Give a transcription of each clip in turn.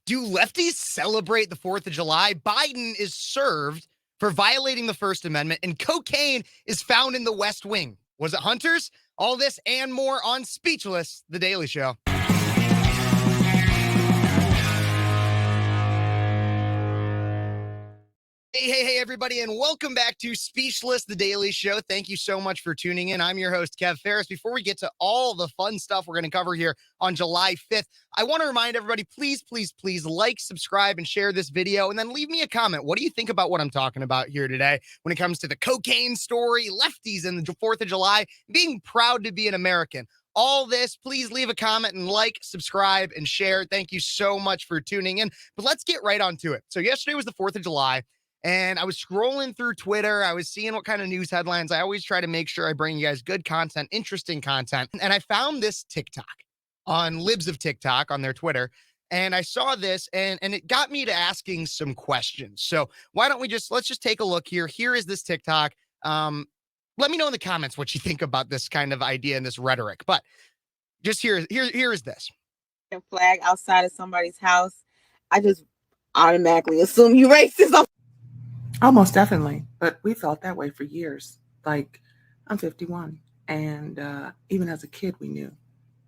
Do lefties celebrate the 4th of July? Biden is served for violating the First Amendment, and cocaine is found in the West Wing. Was it hunters? All this and more on Speechless, The Daily Show. Hey, everybody, and welcome back to Speechless, The Daily Show. Thank you so much for tuning in. I'm your host, Phares. Before we get to all the fun stuff we're going to cover here on July 5th, I want to remind everybody, please like, subscribe, and share this video, and then leave me a comment. What do you think about what I'm talking about here today when it comes to the cocaine story, lefties, and the 4th of July, being proud to be an American? All this, please leave a comment and like, subscribe, and share. Thank you so much for tuning in. But let's get right onto it. So yesterday was the 4th of July. And I was scrolling through Twitter. I was seeing what kind of news headlines. I always try to make sure I bring you guys good content, interesting content. And I found this TikTok on Libs of TikTok on their Twitter. And I saw this and it got me to asking some questions. So why don't let's just take a look here. Here is this TikTok. Let me know in the comments what you think about this kind of idea and this rhetoric. But just here is this. Flag outside of somebody's house. I just automatically assume you racist. Almost definitely, but we felt that way for years. Like, I'm 51, and even as a kid, we knew.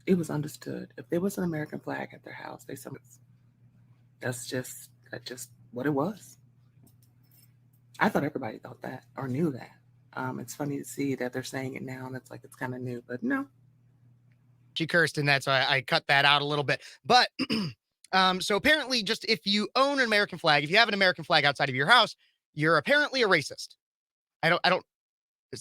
It was understood. If there was an American flag at their house, they said, that's just what it was. I thought everybody thought that or knew that. It's funny to see that they're saying it now, and it's like it's kind of new, but no. She cursed in that, so I cut that out a little bit. But so apparently, just if you own an American flag, if you have an American flag outside of your house, you're apparently a racist. I don't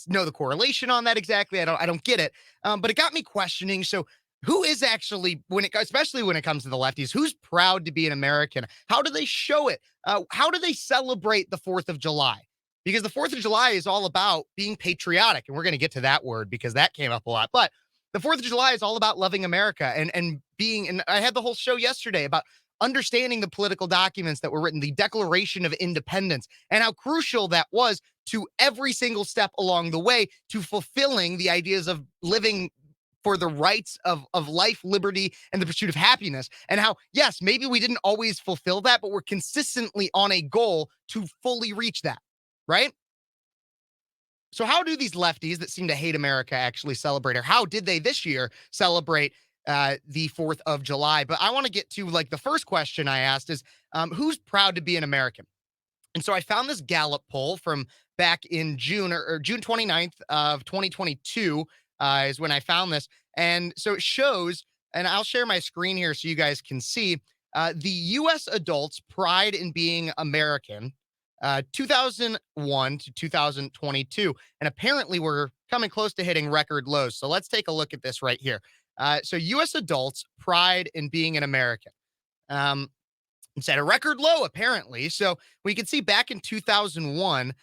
know the correlation on that exactly. I don't get it. But it got me questioning. So who is actually, especially when it comes to the lefties, who's proud to be an American? How do they show it? How do they celebrate the 4th of July? Because the 4th of July is all about being patriotic. And we're going to get to that word because that came up a lot. But the 4th of July is all about loving America and being, and I had the whole show yesterday about understanding the political documents that were written, the Declaration of Independence, and how crucial that was to every single step along the way to fulfilling the ideas of living for the rights of life, liberty, and the pursuit of happiness. And how, yes, maybe we didn't always fulfill that, but we're consistently on a goal to fully reach that, right? So how do these lefties that seem to hate America actually celebrate, or how did they this year celebrate the 4th of July? But I want to get to like the first question I asked is who's proud to be an American? And so I found this Gallup poll from back in June or June 29th of 2022 is when I found this. And so it shows, and I'll share my screen here so you guys can see the U.S. adults' pride in being American 2001 to 2022. And apparently we're coming close to hitting record lows. So let's take a look at this right here. So U.S. adults' pride in being an American. It's at a record low, apparently. So we can see back in 2001,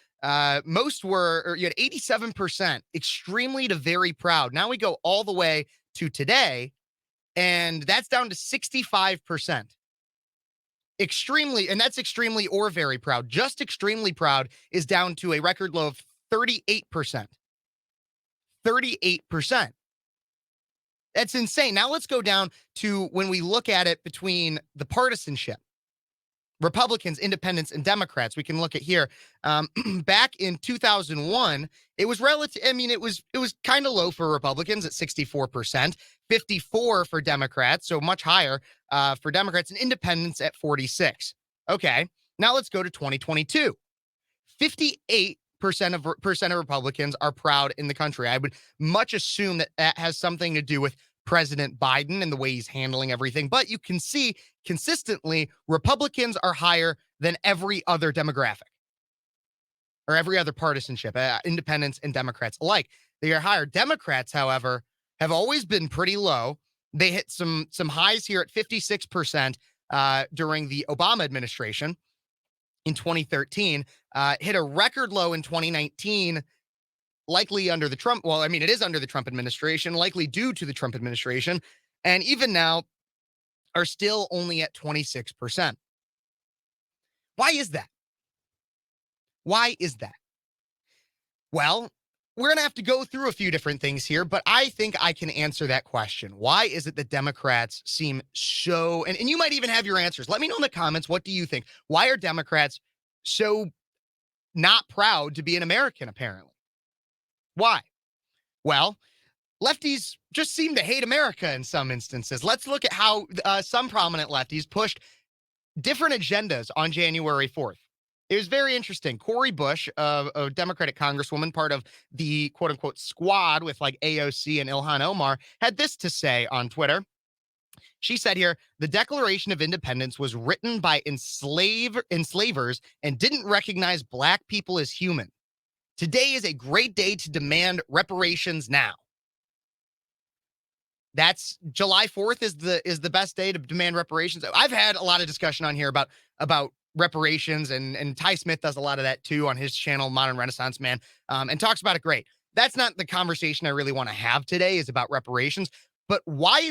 most were, or you had 87%, extremely to very proud. Now we go all the way to today, and that's down to 65%. Extremely, and that's extremely or very proud. Just extremely proud is down to a record low of 38%. 38%. That's insane. Now let's go down to when we look at it between the partisanship. Republicans, independents, and Democrats. We can look at here. Back in 2001, it was relative. I mean, it was kind of low for Republicans at 64%, 54 for Democrats, so much higher for Democrats, and independents at 46. Okay, now let's go to 2022. 58% of Republicans are proud in the country. I would much assume that that has something to do with President Biden and the way he's handling everything. But you can see consistently Republicans are higher than every other demographic or every other partisanship, independents and Democrats alike. They are higher. Democrats, however, have always been pretty low. They hit some highs here at 56% during the Obama administration in 2013, hit a record low in 2019, likely under the Trump. Well, I mean, it is under the Trump administration, likely due to the Trump administration. And even now are still only at 26%. Why is that? Why is that? Well, we're going to have to go through a few different things here, but I think I can answer that question. Why is it that Democrats seem so, and you might even have your answers. Let me know in the comments, what do you think? Why are Democrats so not proud to be an American, apparently? Why? Well, lefties just seem to hate America in some instances. Let's look at how some prominent lefties pushed different agendas on January 4th. It was very interesting. Cori Bush, a Democratic congresswoman, part of the quote unquote squad with like AOC and Ilhan Omar, had this to say on Twitter. She said here, the Declaration of Independence was written by enslavers and didn't recognize Black people as human. Today is a great day to demand reparations now. That's July 4th is the best day to demand reparations. I've had a lot of discussion on here about reparations, and Ty Smith does a lot of that too on his channel, Modern Renaissance Man, and talks about it great. That's not the conversation I really want to have today, is about reparations. But why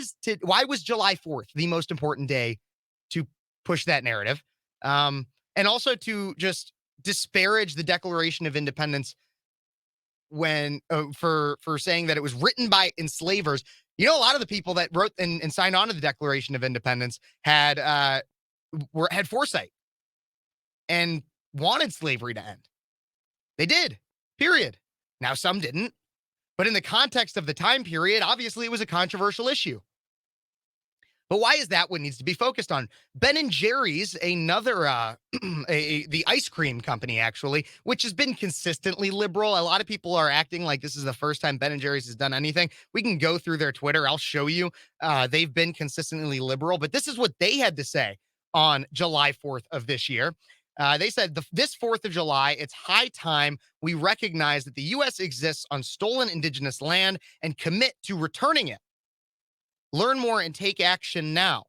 was July 4th the most important day to push that narrative? And also to just disparage the Declaration of Independence when for saying that it was written by enslavers. You know, a lot of the people that wrote and signed on to the Declaration of Independence had foresight and wanted slavery to end. They did, period. Now, some didn't. But in the context of the time period, obviously it was a controversial issue. But why is that what needs to be focused on? Ben and Jerry's, another the ice cream company, actually, which has been consistently liberal. A lot of people are acting like this is the first time Ben and Jerry's has done anything. We can go through their Twitter. I'll show you. They've been consistently liberal, but this is what they had to say on July 4th of this year. They said, this 4th of July, it's high time we recognize that the U.S. exists on stolen indigenous land and commit to returning it. Learn more and take action now.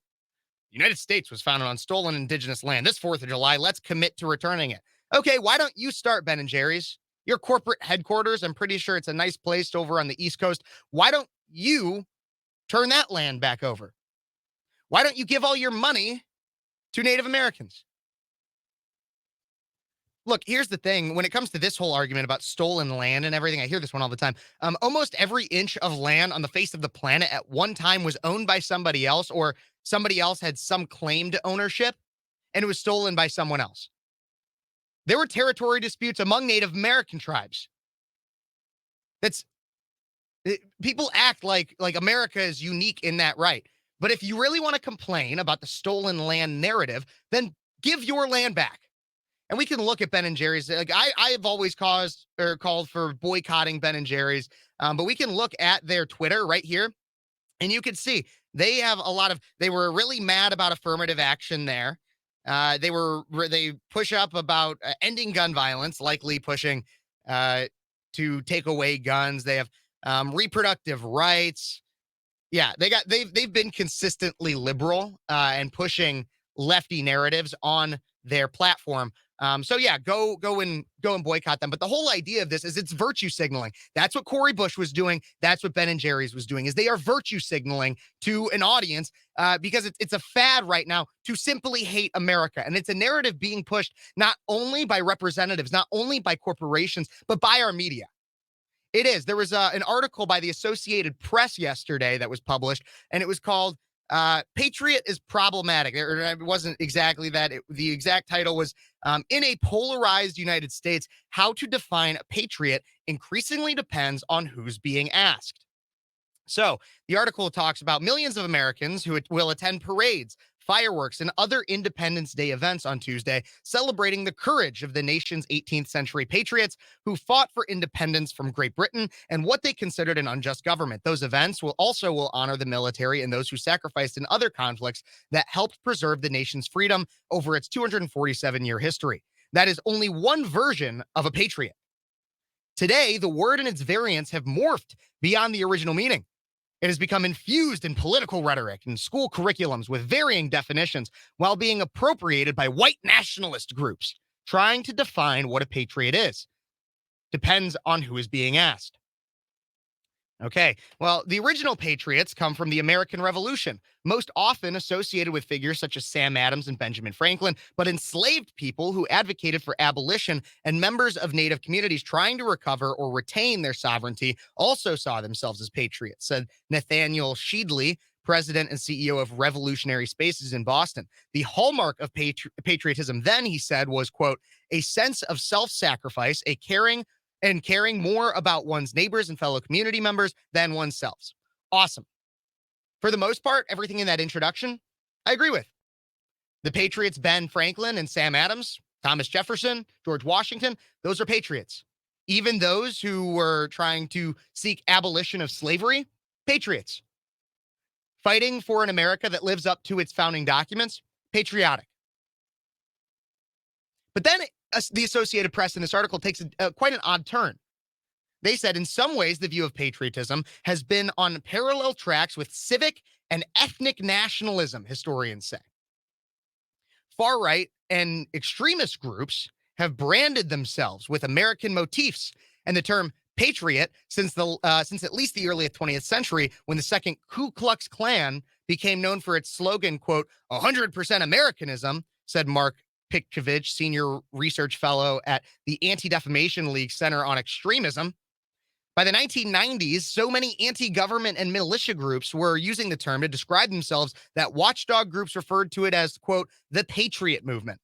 The United States was founded on stolen indigenous land. This 4th of July, let's commit to returning it. Okay, why don't you start, Ben and Jerry's? Your corporate headquarters, I'm pretty sure it's a nice place over on the East Coast. Why don't you turn that land back over? Why don't you give all your money to Native Americans? Look, here's the thing. When it comes to this whole argument about stolen land and everything, I hear this one all the time. Almost every inch of land on the face of the planet at one time was owned by somebody else, or somebody else had some claim to ownership, and it was stolen by someone else. There were territory disputes among Native American tribes. People act like America is unique in that right. But if you really want to complain about the stolen land narrative, then give your land back. And we can look at Ben and Jerry's. Like I have always called for boycotting Ben and Jerry's, but we can look at their Twitter right here, and you can see they have they were really mad about affirmative action there. They push up about ending gun violence, likely pushing to take away guns. They have reproductive rights. Yeah, they've been consistently liberal and pushing lefty narratives on their platform. So yeah, go and boycott them. But the whole idea of this is it's virtue signaling. That's what Cori Bush was doing. That's what Ben and Jerry's was doing, is they are virtue signaling to an audience because it's a fad right now to simply hate America. And it's a narrative being pushed not only by representatives, not only by corporations, but by our media. It is. There was an article by the Associated Press yesterday that was published, and it was called Patriot is Problematic. It wasn't exactly that. The exact title was In a Polarized United States, How to Define a Patriot Increasingly Depends on Who's Being Asked. So the article talks about millions of Americans who will attend parades, fireworks, and other Independence Day events on Tuesday, celebrating the courage of the nation's 18th century patriots who fought for independence from Great Britain and what they considered an unjust government. Those events will honor the military and those who sacrificed in other conflicts that helped preserve the nation's freedom over its 247-year history. That is only one version of a patriot. Today, the word and its variants have morphed beyond the original meaning. It has become infused in political rhetoric and school curriculums with varying definitions while being appropriated by white nationalist groups trying to define what a patriot is. Depends on who is being asked. Okay, well, the original patriots come from the American Revolution, most often associated with figures such as Sam Adams and Benjamin Franklin, but enslaved people who advocated for abolition and members of Native communities trying to recover or retain their sovereignty also saw themselves as patriots, said Nathaniel Sheedley, president and CEO of Revolutionary Spaces in Boston. The hallmark of patriotism then, he said, was, quote, a sense of self-sacrifice, caring more about one's neighbors and fellow community members than oneself. Awesome. For the most part, everything in that introduction, I agree with. The patriots, Ben Franklin and Sam Adams, Thomas Jefferson, George Washington, those are patriots. Even those who were trying to seek abolition of slavery, patriots. Fighting for an America that lives up to its founding documents, patriotic. But then the Associated Press in this article takes quite an odd turn. They said, in some ways, the view of patriotism has been on parallel tracks with civic and ethnic nationalism, historians say. Far-right and extremist groups have branded themselves with American motifs, and the term patriot since at least the early 20th century, when the second Ku Klux Klan became known for its slogan, quote, 100% Americanism, said Mark Pitkovich, senior research fellow at the Anti-Defamation League Center on Extremism. By the 1990s, so many anti-government and militia groups were using the term to describe themselves that watchdog groups referred to it as, quote, the Patriot Movement.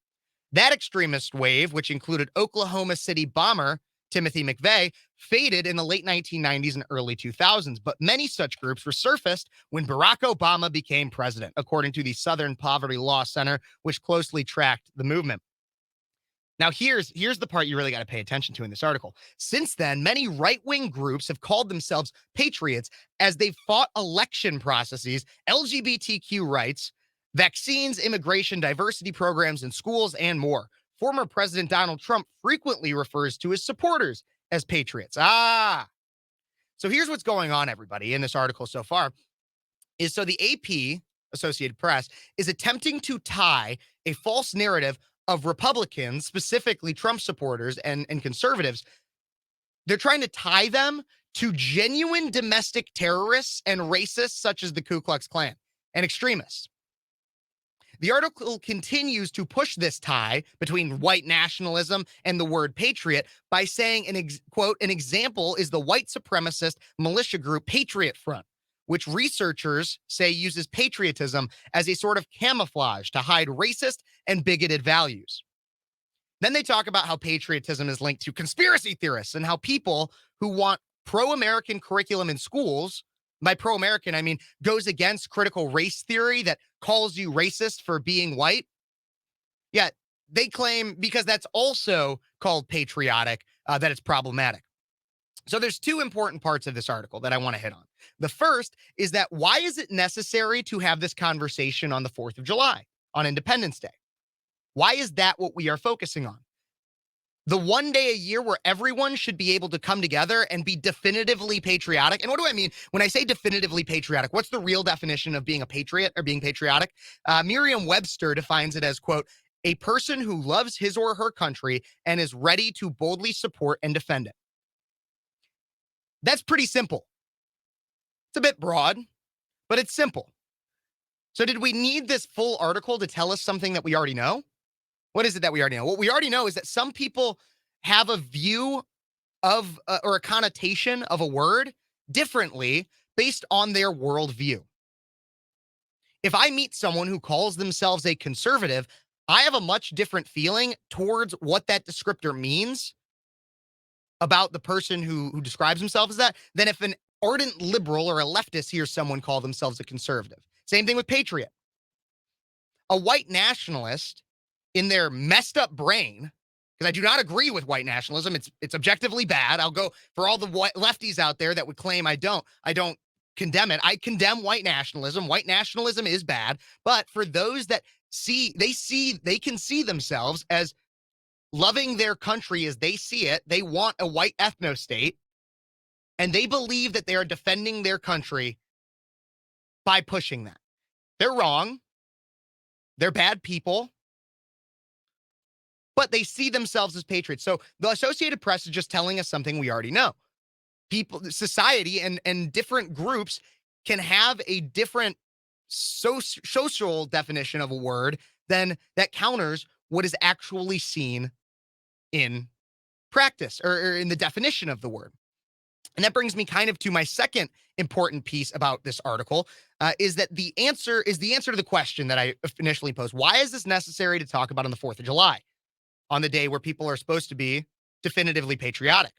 That extremist wave, which included Oklahoma City bomber Timothy McVeigh, faded in the late 1990s and early 2000s, but many such groups resurfaced when Barack Obama became president, according to the Southern Poverty Law Center, which closely tracked the movement. Now, here's the part you really got to pay attention to in this article. Since then, many right-wing groups have called themselves patriots as they've fought election processes, LGBTQ rights, vaccines, immigration, diversity programs in schools, and more. Former President Donald Trump frequently refers to his supporters as patriots. So here's what's going on, everybody, in this article so far. So the AP, Associated Press, is attempting to tie a false narrative of Republicans, specifically Trump supporters and conservatives. They're trying to tie them to genuine domestic terrorists and racists such as the Ku Klux Klan and extremists. The article continues to push this tie between white nationalism and the word patriot by saying, quote, an example is the white supremacist militia group Patriot Front, which researchers say uses patriotism as a sort of camouflage to hide racist and bigoted values. Then they talk about how patriotism is linked to conspiracy theorists and how people who want pro-American curriculum in schools, by pro-American, I mean goes against critical race theory that calls you racist for being white. Yet they claim, because that's also called patriotic, that it's problematic. So there's two important parts of this article that I want to hit on. The first is that why is it necessary to have this conversation on the 4th of July, on Independence Day? Why is that what we are focusing on? The one day a year where everyone should be able to come together and be definitively patriotic. And what do I mean when I say definitively patriotic? What's the real definition of being a patriot or being patriotic? Merriam-Webster defines it as, quote, a person who loves his or her country and is ready to boldly support and defend it. That's pretty simple. It's a bit broad, but it's simple. So did we need this full article to tell us something that we already know? What is it that we already know? What we already know is that some people have a view of or a connotation of a word differently based on their worldview. If I meet someone who calls themselves a conservative, I have a much different feeling towards what that descriptor means about the person who describes himself as that than if an ardent liberal or a leftist hears someone call themselves a conservative. Same thing with patriot. A white nationalist in their messed up brain, because I do not agree with white nationalism. It's objectively bad. I'll go for all the lefties out there that would claim I don't condemn it. I condemn white nationalism. White nationalism is bad. But for those that they can see themselves as loving their country as they see it. They want a white ethno-state, and they believe that they are defending their country by pushing that. They're wrong. They're bad people. But they see themselves as patriots. So the Associated Press is just telling us something we already know. people, society, and different groups can have a different social definition of a word than that counters what is actually seen in practice or in the definition of the word. And that brings me kind of to my second important piece about this article, is that the answer to the question that I initially posed. Why is this necessary to talk about on the 4th of July, on the day where people are supposed to be definitively patriotic?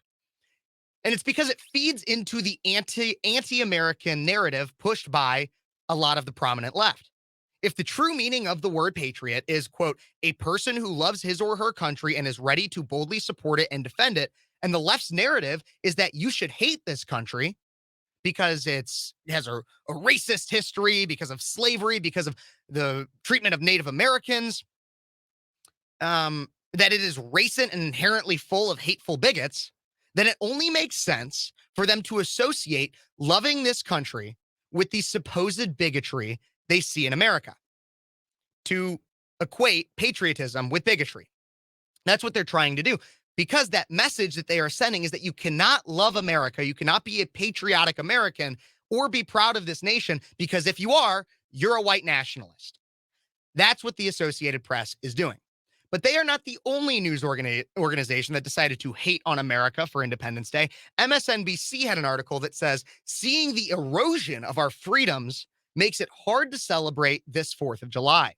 And it's because it feeds into the anti-American narrative pushed by a lot of the prominent left. If the true meaning of the word patriot is, quote, a person who loves his or her country and is ready to boldly support it and defend it, and the left's narrative is that you should hate this country because it has a racist history, because of slavery, because of the treatment of Native Americans, that it is racist and inherently full of hateful bigots, then it only makes sense for them to associate loving this country with the supposed bigotry they see in America, to equate patriotism with bigotry. That's what they're trying to do, because that message that they are sending is that you cannot love America, you cannot be a patriotic American or be proud of this nation, because if you are, you're a white nationalist. That's what the Associated Press is doing. But they are not the only news organization that decided to hate on America for Independence Day. MSNBC had an article that says, seeing the erosion of our freedoms makes it hard to celebrate this 4th of July.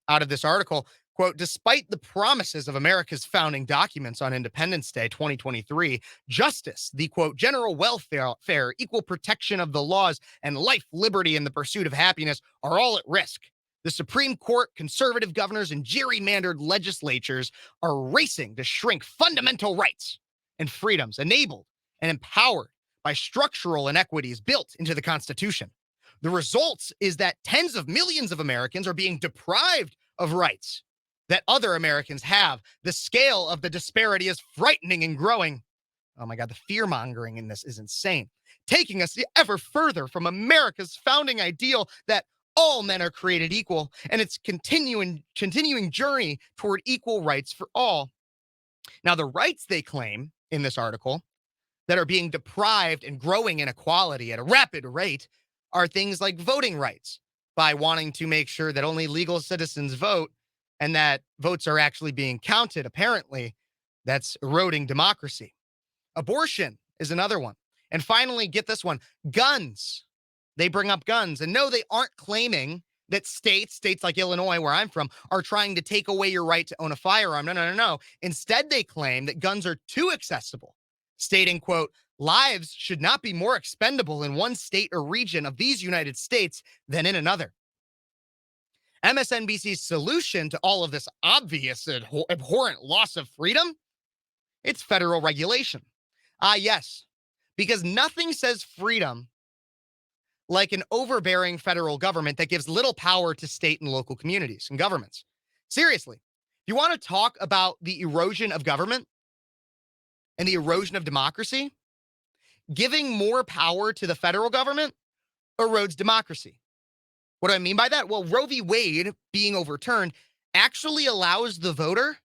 Out of this article, quote, despite the promises of America's founding documents on Independence Day 2023, justice, the, quote, general welfare, equal protection of the laws, and life, liberty, and the pursuit of happiness are all at risk. The Supreme Court, conservative governors, and gerrymandered legislatures are racing to shrink fundamental rights and freedoms enabled and empowered by structural inequities built into the Constitution. The results is that tens of millions of Americans are being deprived of rights that other Americans have. The scale of the disparity is frightening and growing. Oh my God, the fear-mongering in this is insane, taking us ever further from America's founding ideal that all men are created equal, and its continuing journey toward equal rights for all. Now, the rights they claim in this article that are being deprived and growing inequality at a rapid rate are things like voting rights, by wanting to make sure that only legal citizens vote and that votes are actually being counted. Apparently, that's eroding democracy. Abortion is another one. And finally, get this one, guns. They bring up guns. And no, they aren't claiming that states like Illinois, where I'm from, are trying to take away your right to own a firearm. No. Instead, they claim that guns are too accessible, stating, quote, lives should not be more expendable in one state or region of these United States than in another. MSNBC's solution to all of this obvious abhorrent loss of freedom? It's federal regulation. Yes, because nothing says freedom like an overbearing federal government that gives little power to state and local communities and governments. Seriously, if you want to talk about the erosion of government and the erosion of democracy, giving more power to the federal government erodes democracy. What do I mean by that? Well, Roe v. Wade being overturned actually allows the voter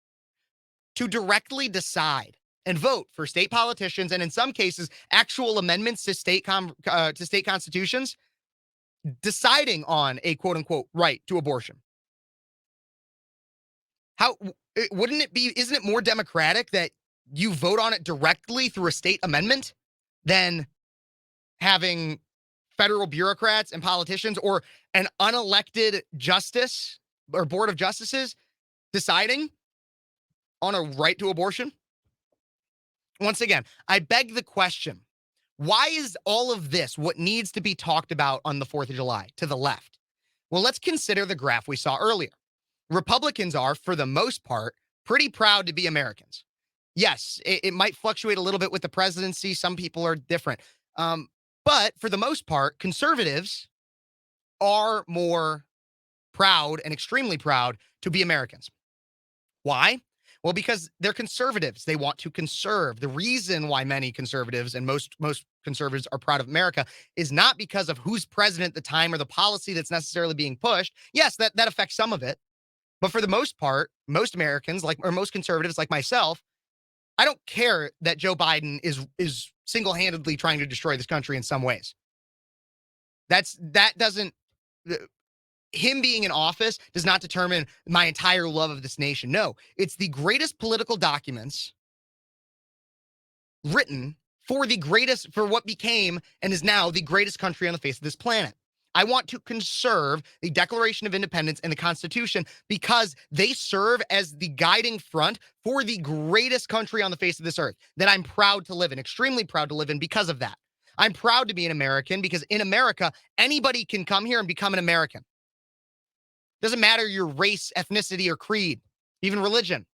to directly decide and vote for state politicians, and in some cases, actual amendments to state constitutions, deciding on a quote-unquote right to abortion. Isn't it more democratic that you vote on it directly through a state amendment than having federal bureaucrats and politicians or an unelected justice or board of justices deciding on a right to abortion? Once again, I beg the question, why is all of this what needs to be talked about on the 4th of July to the left? Well, let's consider the graph we saw earlier. Republicans are, for the most part, pretty proud to be Americans. Yes, it might fluctuate a little bit with the presidency. Some people are different. But for the most part, conservatives are more proud and extremely proud to be Americans. Why? Well, because they're conservatives. They want to conserve. The reason why many conservatives and most conservatives are proud of America is not because of who's president at the time or the policy that's necessarily being pushed. Yes, that affects some of it. But for the most part, most Americans, or most conservatives like myself, I don't care that Joe Biden is single-handedly trying to destroy this country in some ways. Him being in office does not determine my entire love of this nation. No, it's the greatest political documents written for what became and is now the greatest country on the face of this planet. I want to conserve the Declaration of Independence and the Constitution because they serve as the guiding front for the greatest country on the face of this earth that I'm proud to live in, extremely proud to live in because of that. I'm proud to be an American because in America, anybody can come here and become an American. Doesn't matter your race, ethnicity, or creed, even religion.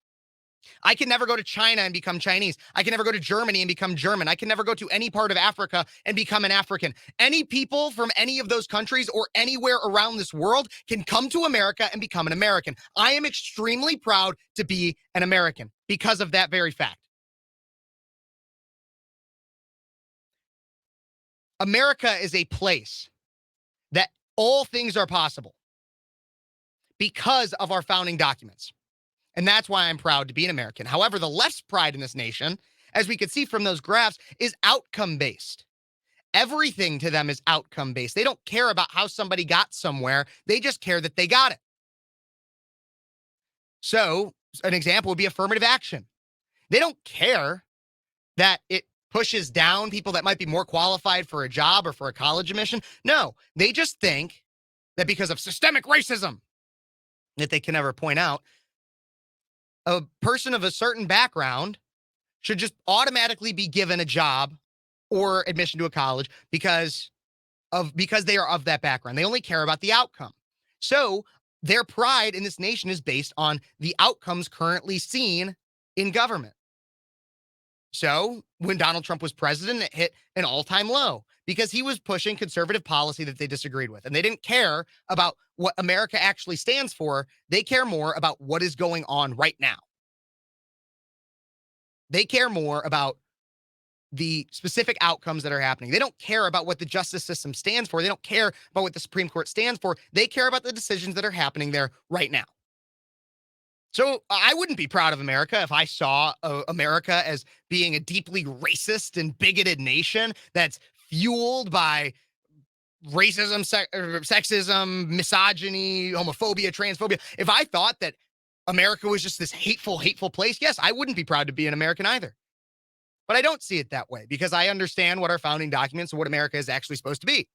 I can never go to China and become Chinese. I can never go to Germany and become German. I can never go to any part of Africa and become an African. Any people from any of those countries or anywhere around this world can come to America and become an American. I am extremely proud to be an American because of that very fact. America is a place that all things are possible because of our founding documents. And that's why I'm proud to be an American. However, the left's pride in this nation, as we could see from those graphs, is outcome-based. Everything to them is outcome-based. They don't care about how somebody got somewhere. They just care that they got it. So, an example would be affirmative action. They don't care that it pushes down people that might be more qualified for a job or for a college admission. No, they just think that because of systemic racism that they can never point out, a person of a certain background should just automatically be given a job or admission to a college because they are of that background. They only care about the outcome. So their pride in this nation is based on the outcomes currently seen in government. So when Donald Trump was president, it hit an all-time low because he was pushing conservative policy that they disagreed with. And they didn't care about what America actually stands for. They care more about what is going on right now. They care more about the specific outcomes that are happening. They don't care about what the justice system stands for. They don't care about what the Supreme Court stands for. They care about the decisions that are happening there right now. So I wouldn't be proud of America if I saw America as being a deeply racist and bigoted nation that's fueled by racism, sexism, misogyny, homophobia, transphobia. If I thought that America was just this hateful, hateful place, yes, I wouldn't be proud to be an American either. But I don't see it that way because I understand what our founding documents and what America is actually supposed to be.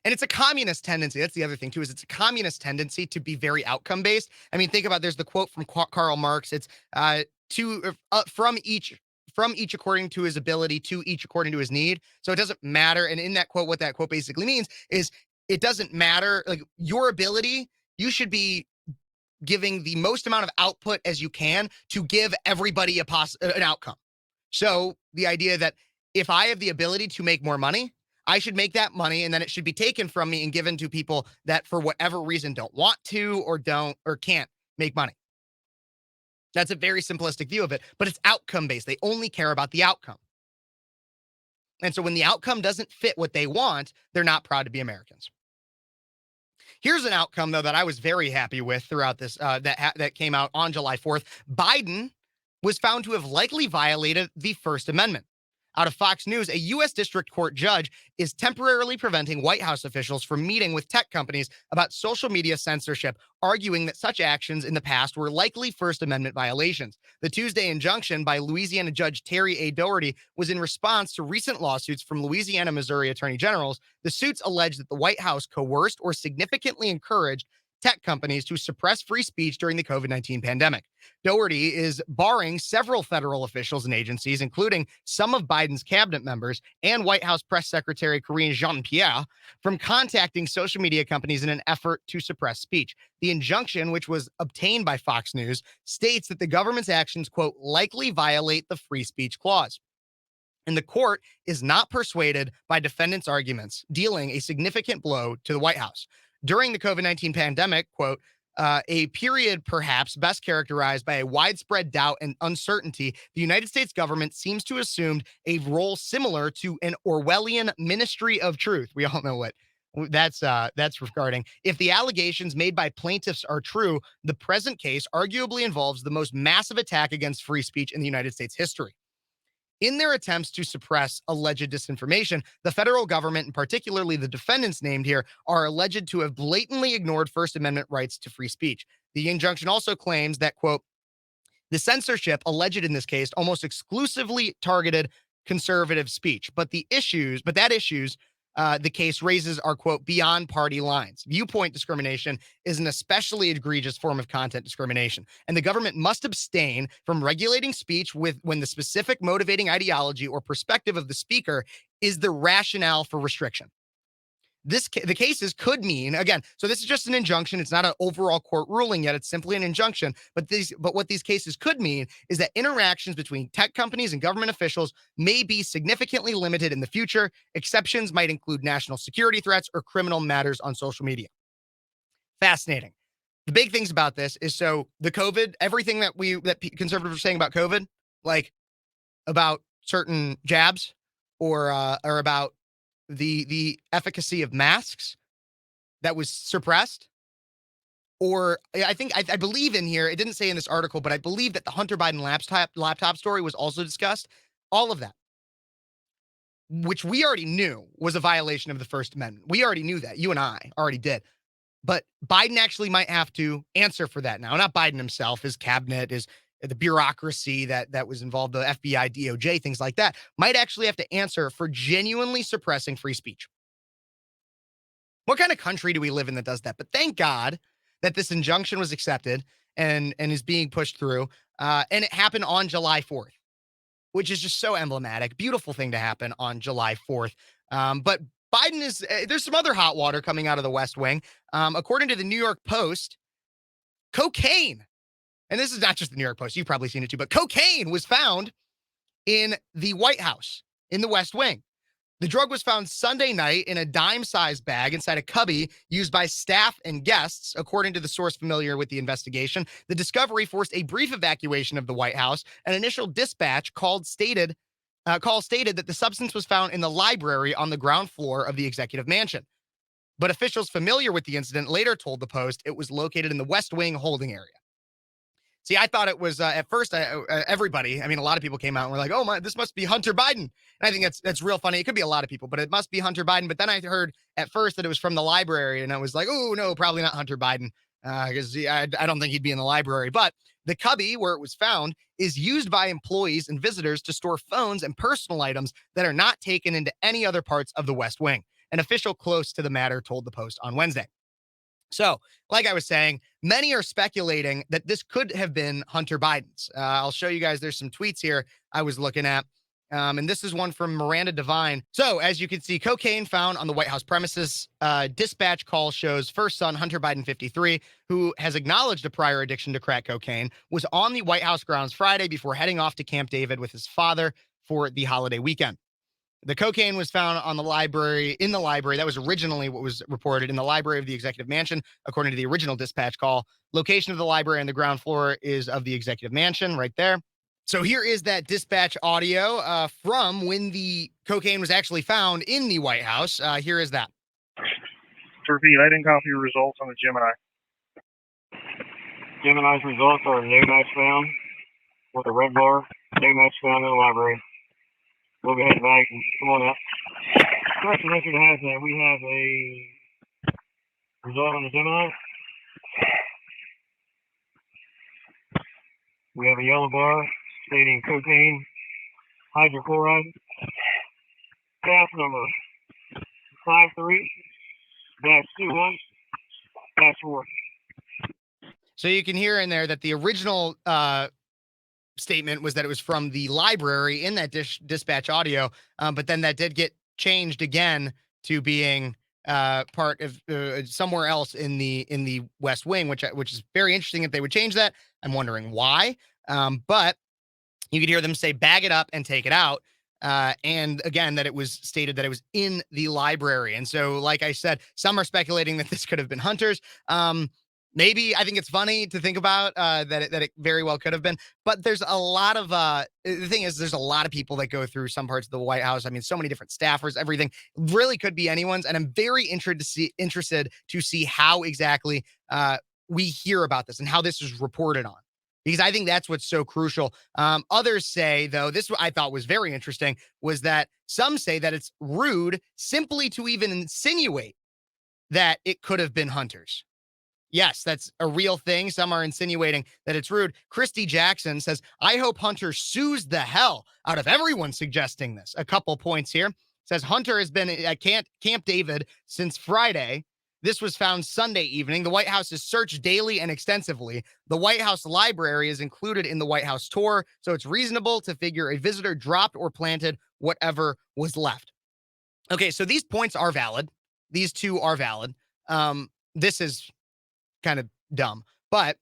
And it's a communist tendency. That's the other thing, too, is it's a communist tendency to be very outcome-based. I mean, think about, there's the quote from Karl Marx. It's from each according to his ability, to each according to his need. So it doesn't matter. And in that quote, what that quote basically means is it doesn't matter. Like your ability, you should be giving the most amount of output as you can to give everybody an outcome. So the idea that if I have the ability to make more money, I should make that money and then it should be taken from me and given to people that for whatever reason don't want to or can't make money. That's a very simplistic view of it, but it's outcome based. They only care about the outcome. And so when the outcome doesn't fit what they want, they're not proud to be Americans. Here's an outcome, though, that I was very happy with throughout this, that came out on July 4th. Biden was found to have likely violated the First Amendment. Out of Fox News, a U.S. District Court judge is temporarily preventing White House officials from meeting with tech companies about social media censorship, arguing that such actions in the past were likely First Amendment violations. The Tuesday injunction by Louisiana Judge Terry A. Doherty was in response to recent lawsuits from Louisiana, Missouri attorney generals. The suits allege that the White House coerced or significantly encouraged tech companies to suppress free speech during the COVID-19 pandemic. Doherty is barring several federal officials and agencies, including some of Biden's cabinet members and White House Press Secretary Karine Jean-Pierre, from contacting social media companies in an effort to suppress speech. The injunction, which was obtained by Fox News, states that the government's actions, quote, likely violate the free speech clause. And the court is not persuaded by defendants' arguments, dealing a significant blow to the White House. During the COVID-19 pandemic, quote, a period perhaps best characterized by a widespread doubt and uncertainty, the United States government seems to assume a role similar to an Orwellian ministry of truth. We all know what that's regarding. If the allegations made by plaintiffs are true, the present case arguably involves the most massive attack against free speech in the United States history. In their attempts to suppress alleged disinformation, the federal government, and particularly the defendants named here, are alleged to have blatantly ignored First Amendment rights to free speech. The injunction also claims that, quote, the censorship alleged in this case almost exclusively targeted conservative speech, but the issues the case raises are, quote, beyond party lines. Viewpoint discrimination is an especially egregious form of content discrimination, and the government must abstain from regulating speech when the specific motivating ideology or perspective of the speaker is the rationale for restriction. The cases could mean, again, so this is just an injunction. It's not an overall court ruling yet. It's simply an injunction. But what these cases could mean is that interactions between tech companies and government officials may be significantly limited in the future. Exceptions might include national security threats or criminal matters on social media. Fascinating. The big things about this is, so the COVID, everything that conservatives are saying about COVID, like about certain jabs or about the efficacy of masks, that was suppressed. Or I believe in here, it didn't say in this article, but I believe that the Hunter Biden laptop story was also discussed. All of that, which we already knew was a violation of the First Amendment. We already knew that. You and I already did. But Biden actually might have to answer for that now. Not Biden himself, his cabinet, the bureaucracy that was involved, the FBI, DOJ, things like that, might actually have to answer for genuinely suppressing free speech. What kind of country do we live in that does that? But thank God that this injunction was accepted and is being pushed through. And it happened on July 4th, which is just so emblematic. Beautiful thing to happen on July 4th. But Biden there's some other hot water coming out of the West Wing. According to the New York Post, cocaine, and this is not just the New York Post, you've probably seen it too, but cocaine was found in the White House in the West Wing. The drug was found Sunday night in a dime-sized bag inside a cubby used by staff and guests, according to the source familiar with the investigation. The discovery forced a brief evacuation of the White House. An initial dispatch call stated that the substance was found in the library on the ground floor of the executive mansion. But officials familiar with the incident later told the Post it was located in the West Wing holding area. See, I thought it was at first. Everybody, a lot of people came out and were like, "Oh my, this must be Hunter Biden." And I think that's real funny. It could be a lot of people, but it must be Hunter Biden. But then I heard at first that it was from the library, and I was like, "Oh no, probably not Hunter Biden," because I don't think he'd be in the library. But the cubby where it was found is used by employees and visitors to store phones and personal items that are not taken into any other parts of the West Wing. An official close to the matter told the Post on Wednesday. So, like I was saying, many are speculating that this could have been Hunter Biden's. I'll show you guys. There's some tweets here I was looking at. And this is one from Miranda Devine. So, as you can see, cocaine found on the White House premises. Dispatch call shows first son, Hunter Biden, 53, who has acknowledged a prior addiction to crack cocaine, was on the White House grounds Friday before heading off to Camp David with his father for the holiday weekend. The cocaine was found in the library. That was originally what was reported in the library of the executive mansion, according to the original dispatch call. Location of the library on the ground floor is of the executive mansion right there. So here is that dispatch audio from when the cocaine was actually found in the White House. Here is that. To repeat, I didn't copy your results on the Gemini. Gemini's results are no match found with a red bar, no match found in the library. We'll go ahead and back and come on up. Correction record has that we have a result on the Gemini. We have a yellow bar stating cocaine hydrochloride. Staff number 53-21-4. So you can hear in there that the original statement was that it was from the library in that dispatch audio, but then that did get changed again to being part of somewhere else in the West Wing, which is very interesting that they would change that. I'm wondering why, but you could hear them say bag it up and take it out. And again, that it was stated that it was in the library. And so, like I said, some are speculating that this could have been Hunter's. Maybe. I think it's funny to think about that it very well could have been, but there's a lot of the thing is there's a lot of people that go through some parts of the White House. So many different staffers, everything really could be anyone's. And I'm very interested to see how exactly we hear about this and how this is reported on. because I think that's what's so crucial. Others say, though, this I thought was very interesting, was that some say that it's rude simply to even insinuate that it could have been hunters. Yes, that's a real thing. Some are insinuating that it's rude. Christy Jackson says, I hope Hunter sues the hell out of everyone suggesting this. A couple points here. Says Hunter has been at Camp David since Friday. This was found Sunday evening. The White House is searched daily and extensively. The White House library is included in the White House tour, so it's reasonable to figure a visitor dropped or planted whatever was left. Okay, so these points are valid. These two are valid. This is kind of dumb, but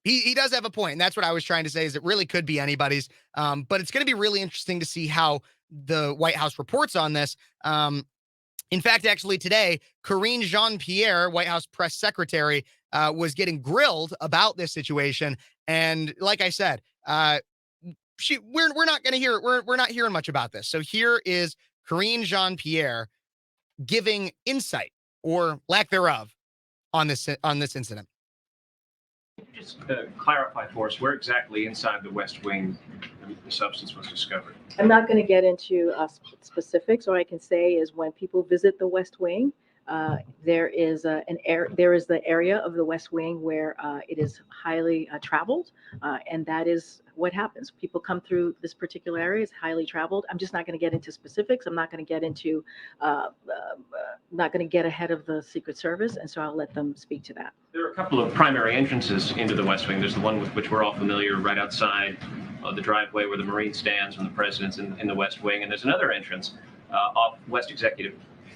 he does have a point, and that's what I was trying to say, is it really could be anybody's. But it's going to be really interesting to see how the White House reports on this. In fact, actually today, Karine Jean-Pierre, White House press secretary, was getting grilled about this situation. And like I said, we're not going to hear, we're not hearing much about this. So here is Karine Jean-Pierre giving insight, or lack thereof, on this incident. Just clarify for us where exactly inside the West Wing the substance was discovered. I'm not going to get into specifics. All I can say is when people visit the West Wing, there is the area of the West Wing where it is highly traveled, and that is what happens. People come through this particular area. It's highly traveled. I'm just not going to get into specifics. I'm not going to get into, not going to get ahead of the Secret Service, and so I'll let them speak to that. There are a couple of primary entrances into the West Wing. There's the one with which we're all familiar, right outside the driveway where the Marine stands when the president's in the West Wing, and there's another entrance off West Executive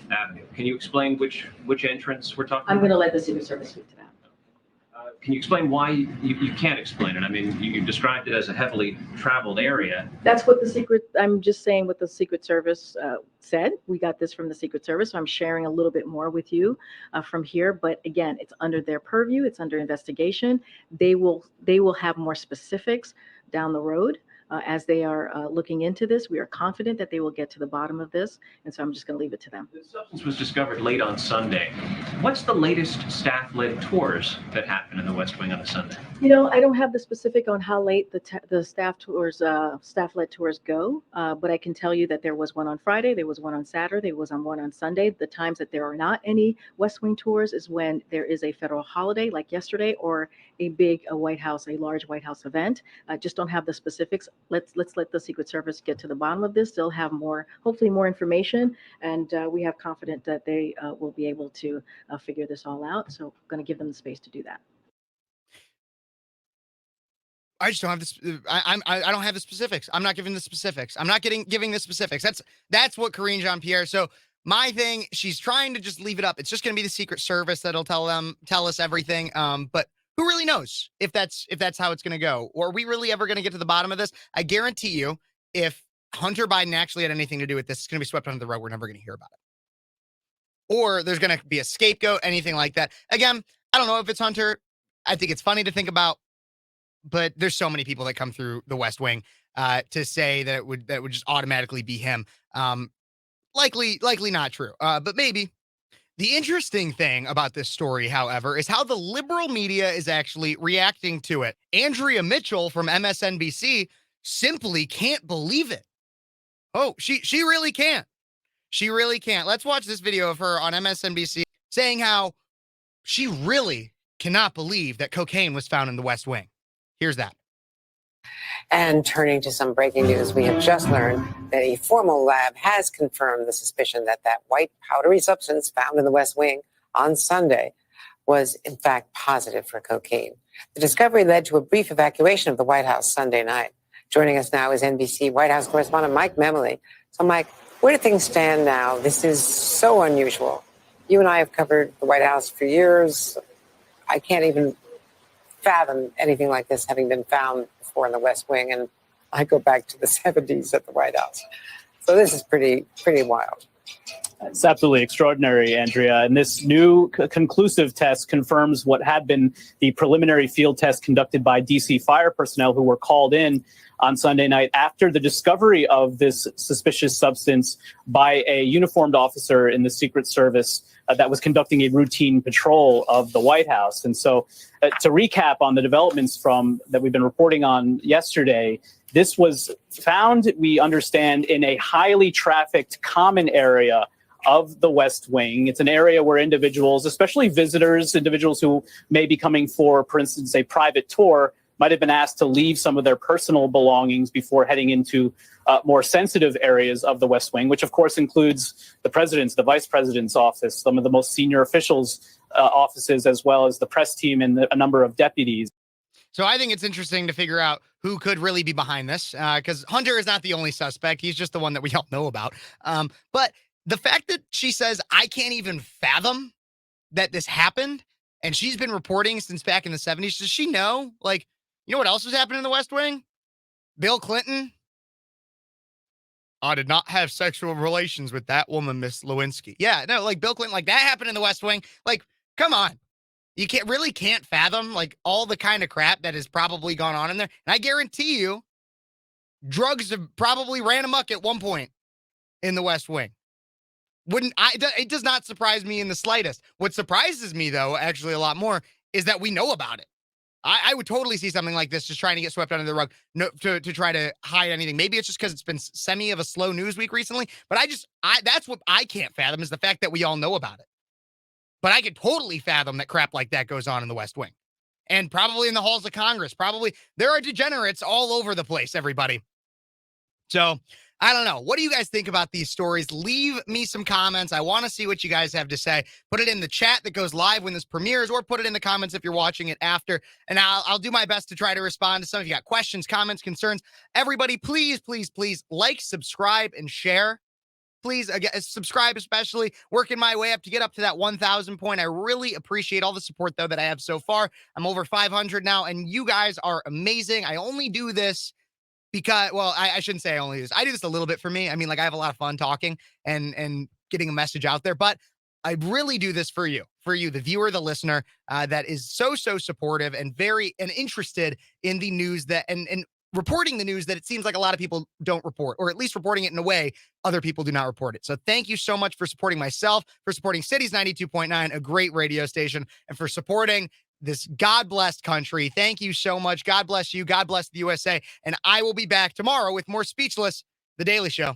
Avenue. Can you explain which entrance we're talking about? I'm going to let the Secret Service speak to that. Can you explain why you can't explain it? I mean, you described it as a heavily traveled area. That's what I'm just saying what the Secret Service said. We got this from the Secret Service, so I'm sharing a little bit more with you from here. But again, it's under their purview. It's under investigation. They will have more specifics down the road. As they are looking into this, we are confident that they will get to the bottom of this, and so I'm just going to leave it to them. The substance was discovered late on Sunday. What's the latest staff-led tours that happen in the West Wing on a Sunday? You know, I don't have the specific on how late the staff-led tours go, but I can tell you that there was one on Friday, there was one on Saturday, there was one on Sunday. The times that there are not any West Wing tours is when there is a federal holiday, like yesterday, or a large White House event. I just don't have the specifics. Let's let the Secret Service get to the bottom of this. They'll have hopefully more information, and we have confidence that they will be able to figure this all out. So I'm going to give them the space to do that. I just don't have this. I don't have the specifics. I'm not giving the specifics. I'm not giving the specifics. That's what Karine Jean-Pierre. So my thing, she's trying to just leave it up. It's just going to be the Secret Service that'll tell us everything. But who really knows if that's how it's going to go? Or are we really ever going to get to the bottom of this? I guarantee you, if Hunter Biden actually had anything to do with this, it's going to be swept under the rug. We're never going to hear about it. Or there's going to be a scapegoat, anything like that. Again, I don't know if it's Hunter. I think it's funny to think about, but there's so many people that come through the West Wing to say that would just automatically be him. Likely not true, but maybe. The interesting thing about this story, however, is how the liberal media is actually reacting to it. Andrea Mitchell from MSNBC simply can't believe it. Oh, she really can't. She really can't. Let's watch this video of her on MSNBC saying how she really cannot believe that cocaine was found in the West Wing. Here's that. And turning to some breaking news, we have just learned that a formal lab has confirmed the suspicion that white powdery substance found in the West Wing on Sunday was in fact positive for cocaine. The discovery led to a brief evacuation of the White House Sunday night. Joining us now is NBC White House correspondent Mike Memoli. So Mike, where do things stand now? This is so unusual. You and I have covered the White House for years. I can't even fathom anything like this having been found before in the West Wing, and I go back to the 70s at the White House. So this is pretty wild. It's absolutely extraordinary, Andrea. And this new conclusive test confirms what had been the preliminary field test conducted by DC fire personnel who were called in on Sunday night after the discovery of this suspicious substance by a uniformed officer in the Secret Service that was conducting a routine patrol of the White House. And so to recap on the developments from that we've been reporting on yesterday, this was found, we understand, in a highly trafficked common area of the West Wing. It's an area where individuals, especially visitors, individuals who may be coming for instance, a private tour, might have been asked to leave some of their personal belongings before heading into more sensitive areas of the West Wing, which of course includes the president's, the vice president's office, some of the most senior officials' offices, as well as the press team and a number of deputies. So I think it's interesting to figure out who could really be behind this, because Hunter is not the only suspect. He's just the one that we all know about. But the fact that she says, I can't even fathom that this happened, and she's been reporting since back in the 70s, does she know? Like, you know what else was happening in the West Wing? Bill Clinton. I did not have sexual relations with that woman, Miss Lewinsky. Yeah, no, like Bill Clinton, like that happened in the West Wing. Like, come on. You can't fathom like all the kind of crap that has probably gone on in there. And I guarantee you, drugs have probably ran amok at one point in the West Wing. It does not surprise me in the slightest. What surprises me, though, actually a lot more, is that we know about it. I would totally see something like this just trying to get swept under the rug, to try to hide anything. Maybe it's just because it's been semi of a slow news week recently, but that's what I can't fathom, is the fact that we all know about it. But I could totally fathom that crap like that goes on in the West Wing, and probably in the halls of Congress. Probably there are degenerates all over the place, everybody. So I don't know. What do you guys think about these stories? Leave me some comments. I want to see what you guys have to say. Put it in the chat that goes live when this premieres, or put it in the comments if you're watching it after. And I'll do my best to try to respond to some. If you got questions, comments, concerns, everybody, please, please, please like, subscribe, and share. Please, again, subscribe, especially working my way up to get up to that 1,000 point. I really appreciate all the support, though, that I have so far. I'm over 500 now, and you guys are amazing. I only do this because, well, I shouldn't say I only do this. I do this a little bit for me. I mean, like, I have a lot of fun talking and getting a message out there, but I really do this for you, the viewer, the listener, that is so supportive and very interested in the news that and reporting the news that it seems like a lot of people don't report, or at least reporting it in a way other people do not report it. So thank you so much for supporting myself, for supporting Cities 92.9, a great radio station, and for supporting this God-blessed country. Thank you so much. God bless you. God bless the USA. And I will be back tomorrow with more Speechless, The Daily Show.